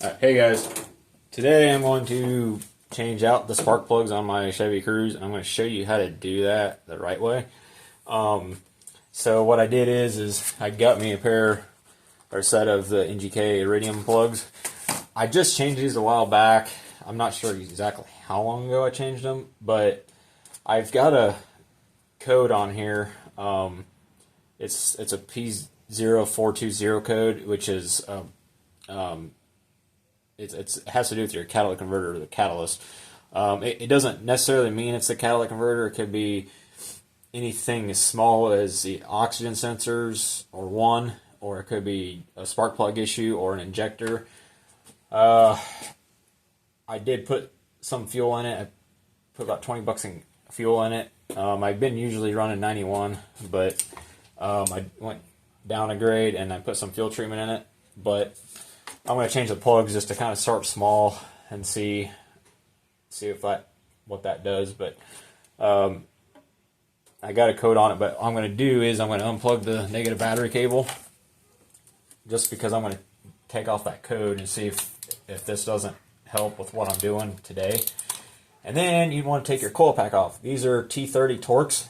Hey guys, today I'm going to change out the spark plugs on my Chevy Cruze. I'm going to show you how to do that the right way. So what I did is I got me a pair or set of the NGK Iridium plugs. I just changed these a while back. I'm not sure exactly how long ago I changed them, but I've got a code on here. It's a P0420 code, which is it has to do with your catalytic converter or the catalyst. It doesn't necessarily mean it's the catalytic converter. It could be anything as small as the oxygen sensors or it could be a spark plug issue or an injector. I did put some fuel in it. I put about 20 bucks in fuel in it. I've been usually running 91, but I went down a grade and I put some fuel treatment in it. But I'm going to change the plugs just to kind of start small and see if what that does. But I got a code on it. But what I'm going to do is I'm going to unplug the negative battery cable, just because I'm going to take off that code and see if this doesn't help with what I'm doing today. And then you want to take your coil pack off. These are T30 Torx.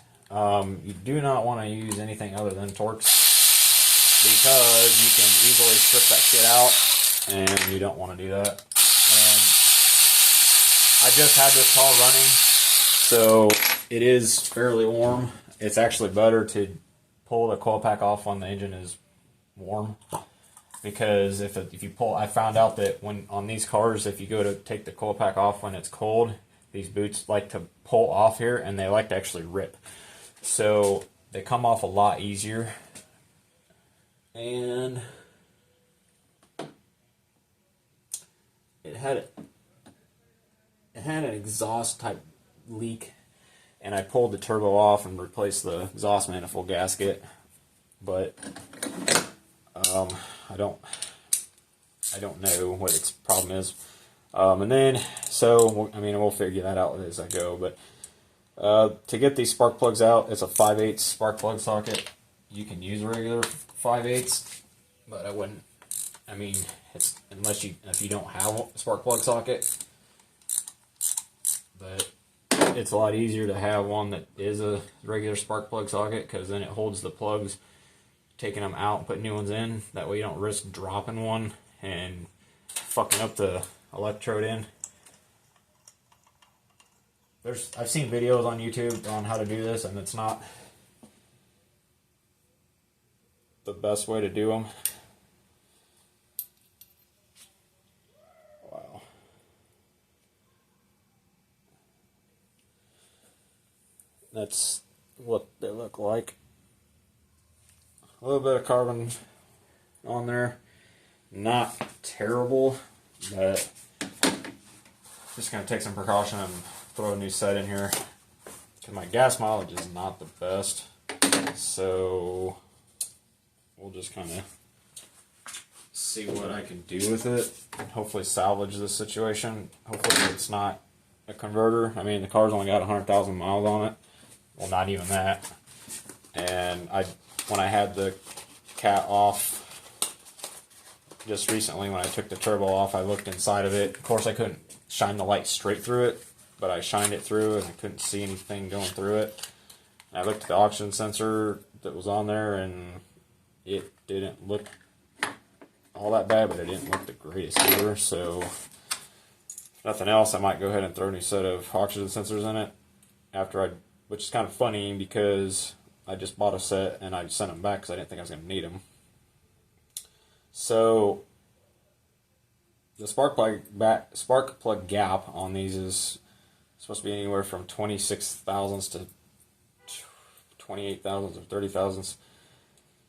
You do not want to use anything other than Torx, because you can easily strip that shit out, and you don't want to do that. And I just had this car running, so it is fairly warm. It's actually better to pull the coil pack off when the engine is warm, because if you pull, I found out that when on these cars, if you go to take the coil pack off when it's cold, these boots like to pull off here, and they like to actually rip. So they come off a lot easier. And it had an exhaust type leak, and I pulled the turbo off and replaced the exhaust manifold gasket. But I don't know what its problem is. And then, so I mean, we'll figure that out as I go. But to get these spark plugs out, it's a 5/8 spark plug socket. You can use a regular 5/8, but I wouldn't. I mean, it's if you don't have a spark plug socket. But it's a lot easier to have one that is a regular spark plug socket, because then it holds the plugs, taking them out and putting new ones in. That way you don't risk dropping one and fucking up the electrode in. I've seen videos on YouTube on how to do this, and it's not the best way to do them. Wow. That's what they look like. A little bit of carbon on there. Not terrible, but just going to take some precaution and throw a new set in here, because my gas mileage is not the best. So we'll just kind of see what I can do with it and hopefully salvage this situation. Hopefully it's not a converter. I mean, the car's only got 100,000 miles on it. Well, not even that. And when I had the cat off just recently, when I took the turbo off, I looked inside of it. Of course, I couldn't shine the light straight through it, but I shined it through and I couldn't see anything going through it. And I looked at the oxygen sensor that was on there, and it didn't look all that bad, but it didn't look the greatest either. So if nothing else, I might go ahead and throw a new set of oxygen sensors in it which is kind of funny, because I just bought a set and I sent them back because I didn't think I was going to need them. So the spark plug gap on these is supposed to be anywhere from 26 thousandths to 28 thousandths or 30 thousandths.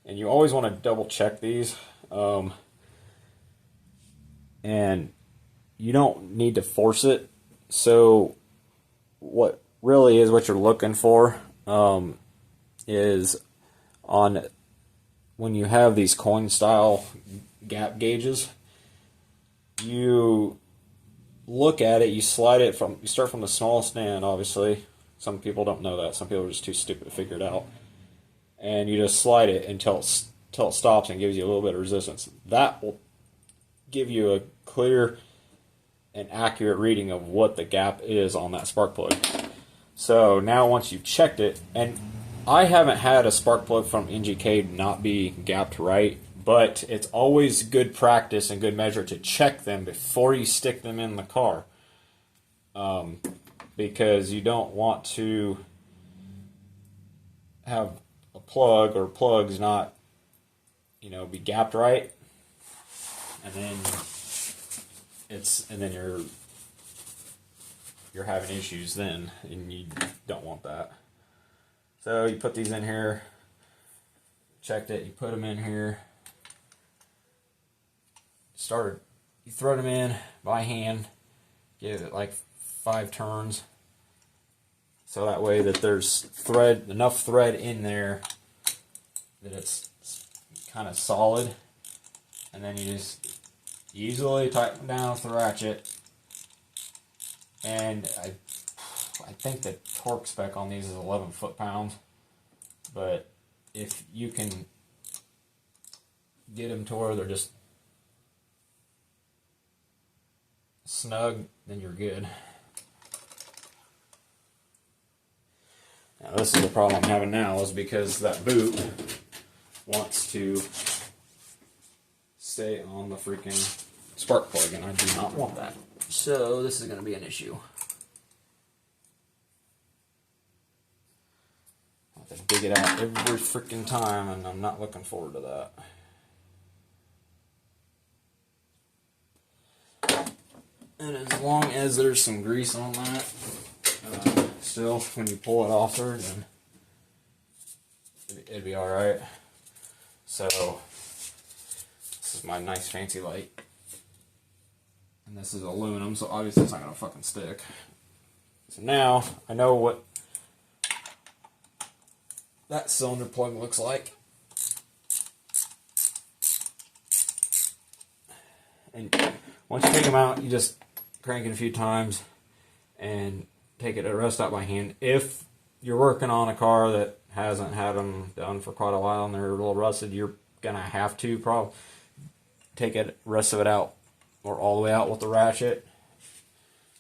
And you always want to double check these. And you don't need to force it. So what you're looking for is on when you have these coin style gap gauges, you look at it, you slide it you start from the smallest end, obviously. Some people don't know that. Some people are just too stupid to figure it out. And you just slide it until it stops and gives you a little bit of resistance. That will give you a clear and accurate reading of what the gap is on that spark plug. So now once you've checked it, and I haven't had a spark plug from NGK not be gapped right, but it's always good practice and good measure to check them before you stick them in the car. Because you don't want to have a plug or plugs not, be gapped right, and then you're having issues then, and you don't want that. So you put these in here, checked it, you put them in here, you throw them in by hand, give it like 5 turns, so that way that there's enough thread in there that it's kind of solid, and then you just easily tighten down with the ratchet. And I think the torque spec on these is 11 foot-pounds, but if you can get them to where they're just snug, then you're good. Now this is the problem I'm having now, is because that boot wants to stay on the freaking spark plug, and I do not want that. So this is going to be an issue. I have to dig it out every freaking time, and I'm not looking forward to that. And as long as there's some grease on that, still, when you pull it off there, then it'd be alright. So, this is my nice fancy light. And this is aluminum, so obviously it's not going to fucking stick. So now, I know what that cylinder plug looks like. And once you take them out, you just crank it a few times and take it to rust out by hand. If you're working on a car that hasn't had them done for quite a while and they're a little rusted, you're gonna have to probably take the rest of it out, or all the way out with the ratchet,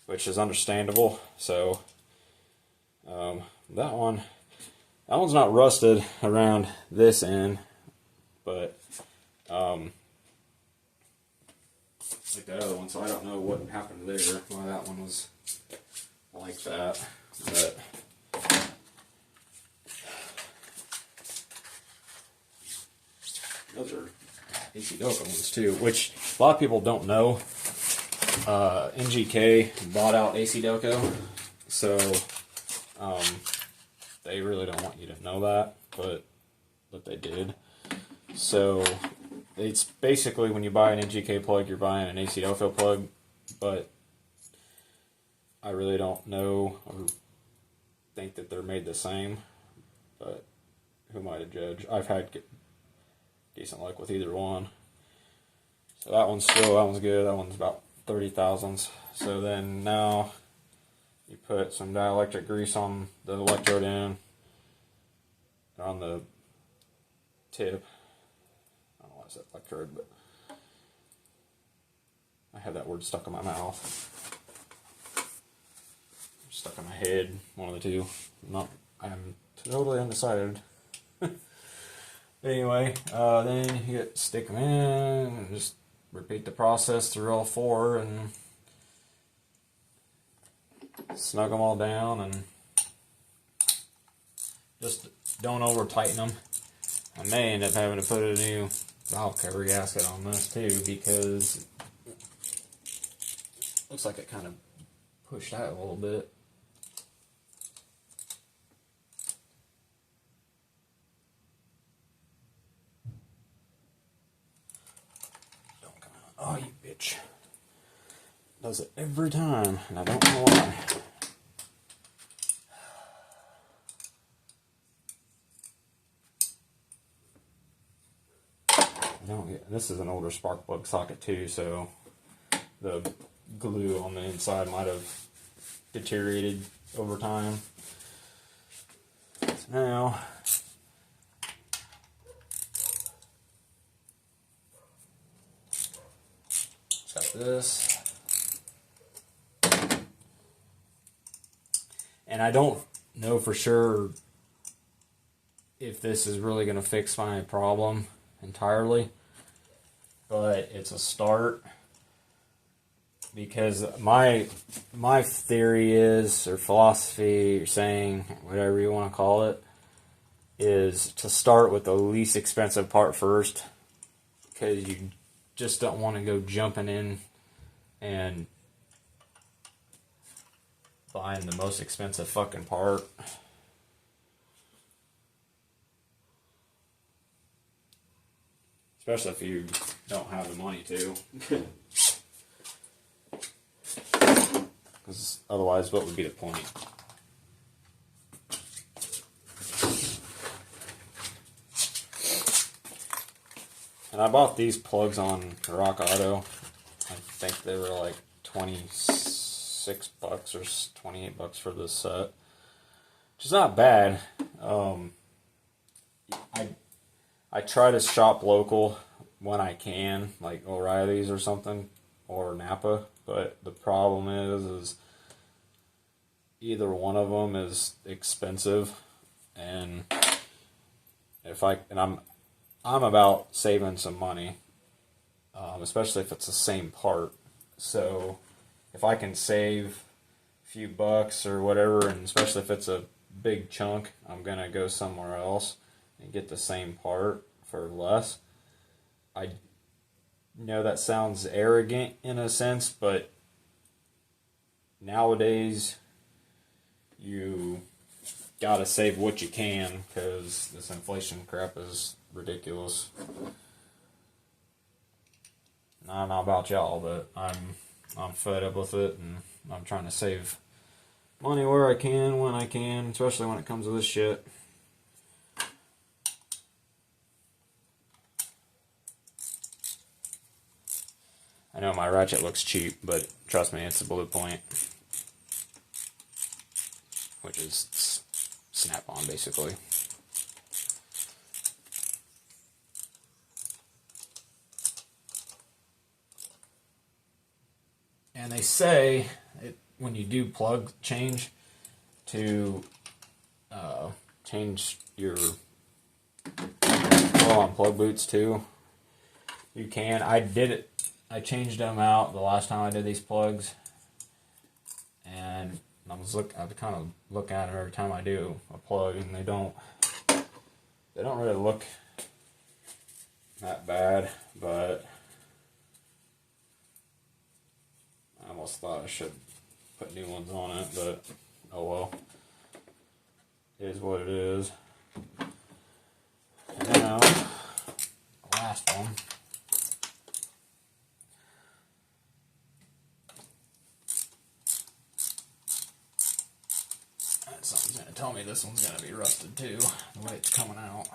which is understandable. So that one's not rusted around this end, but like that other one, so I don't know what happened there, why that one was like that. But those are AC Doka ones too, which a lot of people don't know. NGK bought out AC Doka, so they really don't want you to know that, but they did. So it's basically, when you buy an NGK plug, you're buying an AC Doka plug, but I really don't know or think that they're made the same, but who am I to judge? I've had decent luck with either one. So that one's good. That one's about 30 thousandths. So then now you put some dielectric grease on the electrode end, on the tip. I don't know why I said electrode, but I have that word stuck in my mouth. Stuck in my head, one of the two. I'm totally undecided. Anyway, then you stick them in and just repeat the process through all 4 and snug them all down, and just don't over tighten them. I may end up having to put a new valve cover gasket on this too, because it looks like it kind of pushed out a little bit. Oh, you bitch. Does it every time, and I don't know why. This is an older spark plug socket too, so the glue on the inside might have deteriorated over time. So now, got this. And I don't know for sure if this is really going to fix my problem entirely, but it's a start. Because my theory is, or philosophy, or saying, whatever you want to call it, is to start with the least expensive part first. Because you just don't want to go jumping in and buying the most expensive fucking part. Especially if you don't have the money to. Because otherwise, what would be the point? And I bought these plugs on Rock Auto. I think they were like $26 or $28 for this set, which is not bad. I try to shop local when I can, like O'Reilly's or something, or Napa. But the problem is either one of them is expensive, and I'm about saving some money, especially if it's the same part. So if I can save a few bucks or whatever, and especially if it's a big chunk, I'm gonna go somewhere else and get the same part for less. I know that sounds arrogant in a sense, but nowadays you gotta save what you can, because this inflation crap is ridiculous. I don't know about y'all, but I'm fed up with it, and I'm trying to save money where I can, when I can, especially when it comes to this shit. I know my ratchet looks cheap, but trust me, it's a Blue Point, which is Snap-on basically. And they say when you do plug change, to change your on plug boots too. You can. I did it. I changed them out the last time I did these plugs, and I kind of look at them every time I do a plug, and they don't really look that bad, but I almost thought I should put new ones on it, but oh well. It is what it is. And now, the last one. Something's going to tell me this one's going to be rusted too, the way it's coming out.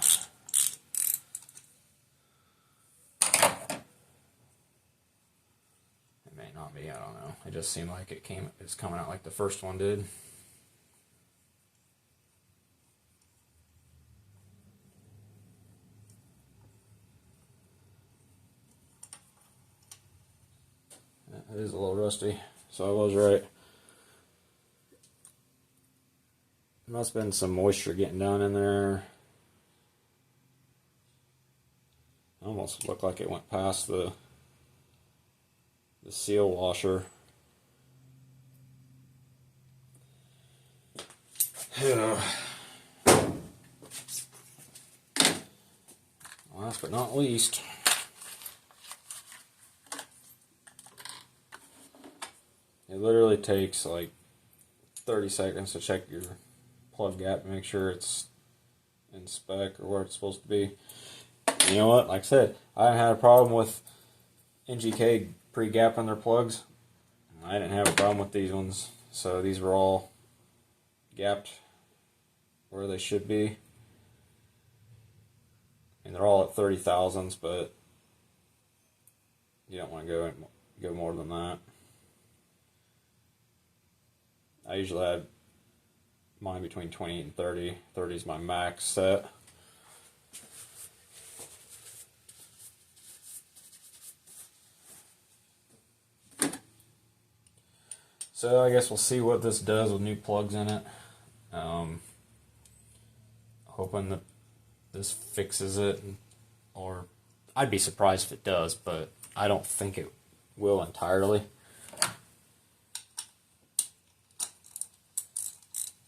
It may not be, I don't know. It just seemed like it's coming out like the first one did. It is a little rusty, so I was right. Must have been some moisture getting down in there. Almost looked like it went past the seal washer. Last but not least, it literally takes like 30 seconds to check your plug gap and make sure it's in spec or where it's supposed to be. And you know what? Like I said, I haven't had a problem with NGK pre-gapping their plugs. I didn't have a problem with these ones. So these were all gapped where they should be. And they're all at 30 thousandths, but you don't want to go more than that. I usually have mine between 20 and 30. 30 is my max set. So I guess we'll see what this does with new plugs in it. Hoping that this fixes it, or I'd be surprised if it does, but I don't think it will entirely.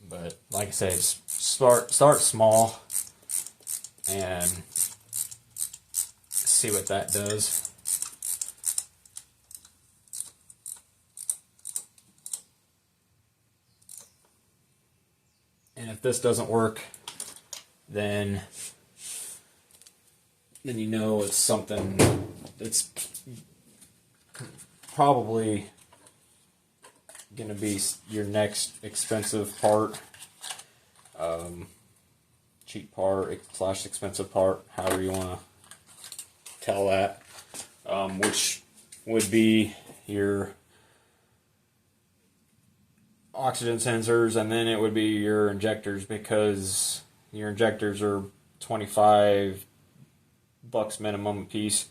But like I say, start small and see what that does. And if this doesn't work, then you know it's something that's probably going to be your next expensive part, cheap part / expensive part, however you want to tell that, which would be your oxygen sensors, and then it would be your injectors, because your injectors are $25 minimum a piece,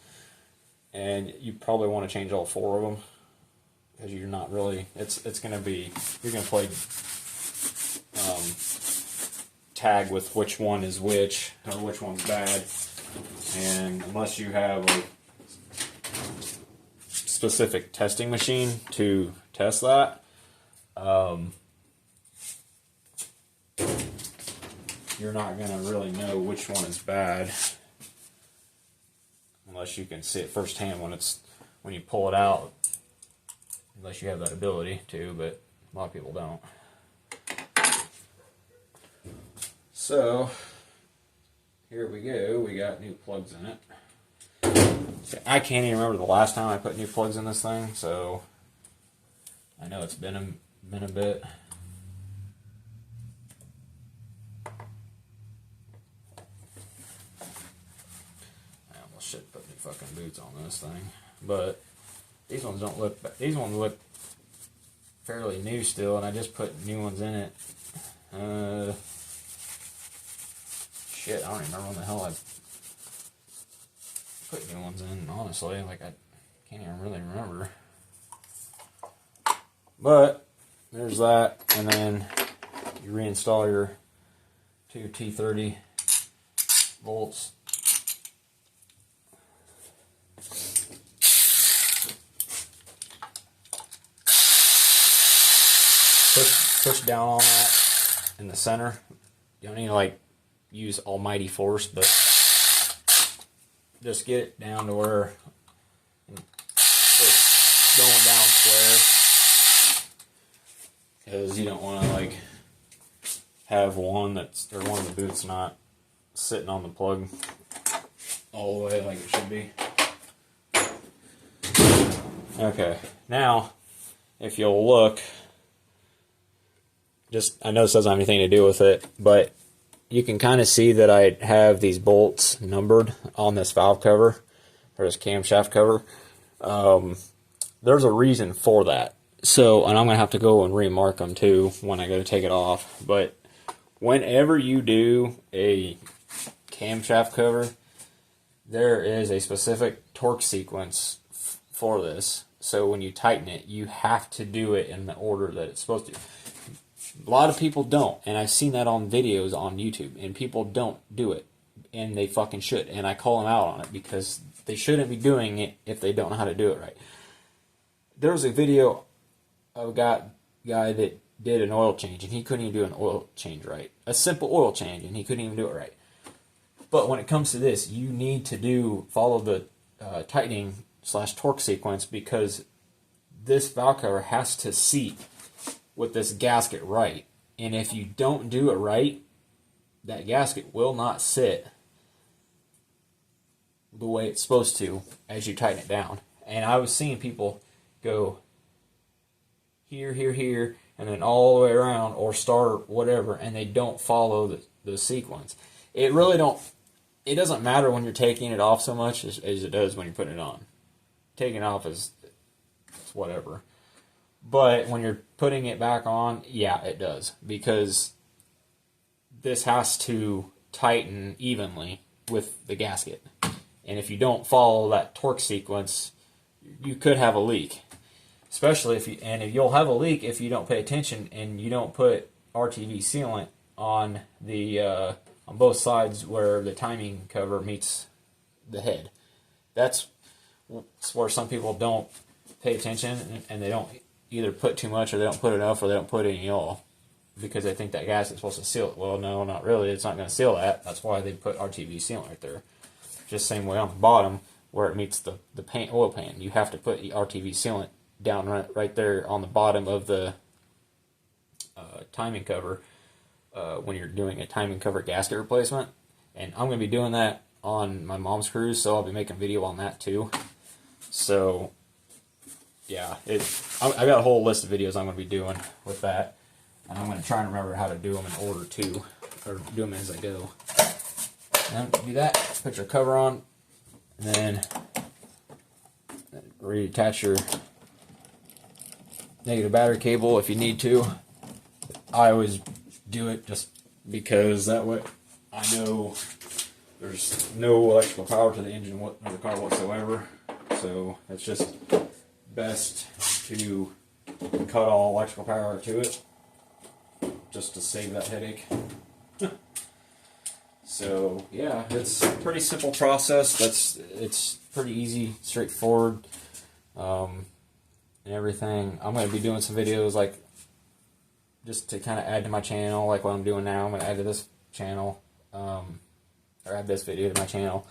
and you probably want to change all 4 of them, because you're not really, it's going to be, you're going to play tag with which one is which, or which one's bad, and unless you have a specific testing machine to test that, you're not going to really know which one is bad unless you can see it firsthand when you pull it out, unless you have that ability to, but a lot of people don't. So here we go, we got new plugs in it. So I can't even remember the last time I put new plugs in this thing, so I know it's been a bit. I almost should put new fucking boots on this thing, but these ones don't look. These ones look fairly new still, and I just put new ones in it. Shit, I don't even remember when the hell I put new ones in. Honestly, like I can't even really remember. But there's that, and then you reinstall your 2 T30 bolts. Push down on that in the center. You don't need to like use almighty force, but just get it down to where it's going down square, because you don't want to like have one of the boots not sitting on the plug all the way like it should be. Okay, now if you'll look, I know this doesn't have anything to do with it, but you can kind of see that I have these bolts numbered on this valve cover, or this camshaft cover. There's a reason for that. So, and I'm going to have to go and remark them too when I go to take it off. But whenever you do a camshaft cover, there is a specific torque sequence for this. So when you tighten it, you have to do it in the order that it's supposed to. A lot of people don't, and I've seen that on videos on YouTube, and people don't do it, and they fucking should, and I call them out on it, because they shouldn't be doing it if they don't know how to do it right. There was a video of a guy that did an oil change, and he couldn't even do an oil change right. A simple oil change, and he couldn't even do it right. But when it comes to this, you need to follow the tightening / torque sequence, because this valve cover has to seat with this gasket right, and if you don't do it right, that gasket will not sit the way it's supposed to as you tighten it down. And I was seeing people go here, here, here, and then all the way around, or start whatever, and they don't follow the sequence. It doesn't matter when you're taking it off so much as it does when you're putting it on. Taking it off is whatever. But when you're putting it back on, yeah, it does. Because this has to tighten evenly with the gasket. And if you don't follow that torque sequence, you could have a leak. especially if you'll have a leak if you don't pay attention and you don't put RTV sealant on the on both sides where the timing cover meets the head. That's where some people don't pay attention, and they don't either put too much, or they don't put enough, or they don't put any at all, because they think that gas is supposed to seal it. Well, no, not really. It's not going to seal that. That's why they put RTV sealant right there. Just same way on the bottom where it meets the oil pan. You have to put the RTV sealant down right there on the bottom of the timing cover when you're doing a timing cover gasket replacement. And I'm going to be doing that on my mom's Cruze, so I'll be making a video on that too. So yeah, I got a whole list of videos I'm going to be doing with that, and I'm going to try and remember how to do them in order too, or do them as I go. And do that, put your cover on, and then reattach your negative battery cable if you need to. I always do it just because that way I know there's no electrical power to the engine of the car whatsoever. So it's just best to cut all electrical power to it, just to save that headache. So yeah, it's a pretty simple process. It's pretty easy, straightforward, and everything. I'm going to be doing some videos like just to kind of add to my channel, like what I'm doing now. I'm going to add to this channel, or add this video to my channel.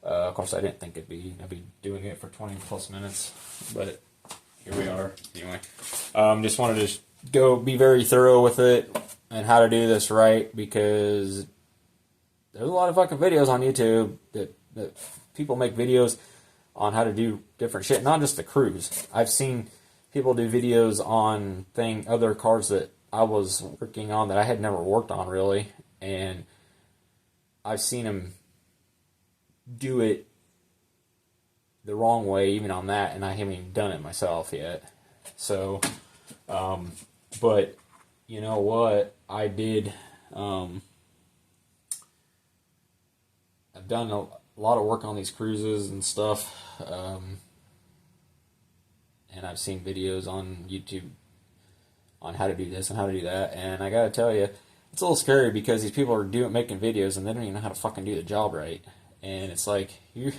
Of course, I didn't think I'd be doing it for 20 plus minutes, but here we are. Anyway, just wanted to go be very thorough with it and how to do this right, because there's a lot of fucking videos on YouTube that people make videos on how to do different shit, not just the Cruze. I've seen people do videos on other cars that I was working on that I had never worked on really, and I've seen them do it the wrong way even on that, and I haven't even done it myself yet. So, but you know what? I did. I've done a lot of work on these Cruzes and stuff, and I've seen videos on YouTube on how to do this and how to do that, and I gotta tell you, it's a little scary because these people are making videos and they don't even know how to fucking do the job right. And it's like you're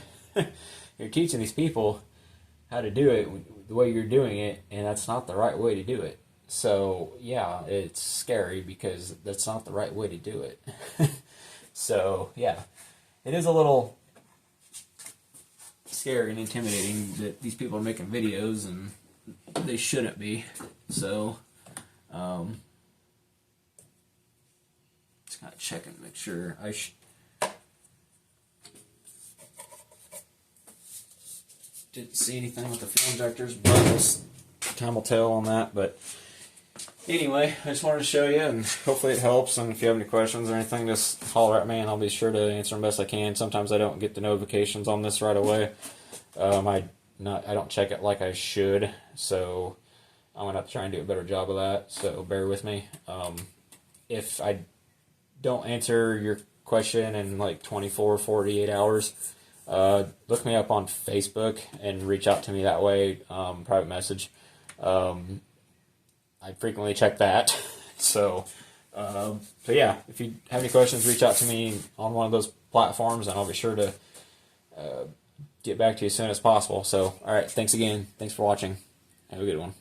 teaching these people how to do it the way you're doing it, and that's not the right way to do it. So yeah, it's scary because that's not the right way to do it. So yeah, it is a little scary and intimidating that these people are making videos and they shouldn't be. So just gotta check and make sure didn't see anything with the fuel injectors, but time will tell on that. But anyway, I just wanted to show you, and hopefully it helps. And if you have any questions or anything, just holler at me, and I'll be sure to answer them best I can. Sometimes I don't get the notifications on this right away. I don't check it like I should, so I'm gonna have to try and do a better job of that. So bear with me. If I don't answer your question in like 24, 48 hours. Look me up on Facebook and reach out to me that way, private message. I frequently check that. So yeah, if you have any questions, reach out to me on one of those platforms, and I'll be sure to get back to you as soon as possible. So, alright, thanks again. Thanks for watching. Have a good one.